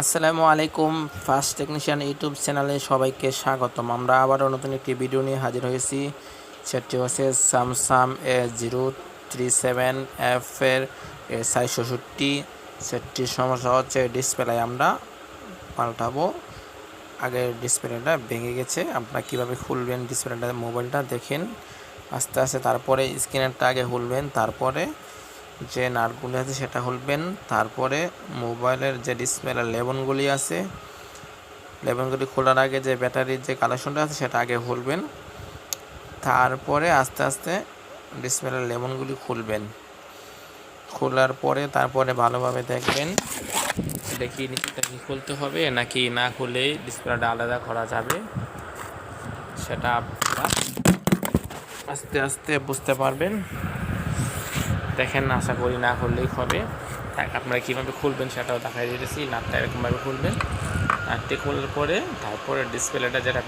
আসসালামু আলাইকুম। First technician YouTube চ্যানেলে সবাইকে স্বাগতম। আমরা আবারও নতুন একটি ভিডিও নিয়ে হাজির হয়েছি। সেটি হচ্ছে স্যামসাং A037F এর 467। সেটটির সমস্যা হচ্ছে ডিসপ্লে আমরা পাল্টাবো। আগের ডিসপ্লেটা ভেঙে গেছে। আপনারা কীভাবে খুলবেন ডিসপ্লেটা, মোবাইলটা দেখেন আস্তে আস্তে। তারপরে স্ক্রিনারটা আগে খুলবেন, তারপরে যে নাটগুলি আছে সেটা খুলবেন, তারপরে মোবাইলের যে ডিসপ্লে লেবনগুলি আছে, লেবনগুলি খোলার আগে যে ব্যাটারির যে কানেকশনটা আছে সেটা আগে খুলবেন, তারপরে আস্তে আস্তে ডিসপ্লের লেবনগুলি খুলবেন। খোলার পরে তারপরে ভালোভাবে দেখবেন দেখি নিচেটা কি খুলতে হবে নাকি না খুলেই ডিসপ্লেটা আলাদা করা যাবে, সেটা আপনারা আস্তে আস্তে বুঝতে পারবেন। দেখেন, আশা করি না খুললেই হবে। আপনারা কীভাবে খুলবেন সেটাও দেখাই দিতেছি। নাটটা এরকমভাবে খুলবেন, নাটটি খোলার পরে তারপরে ডিসপ্লেটা যেটা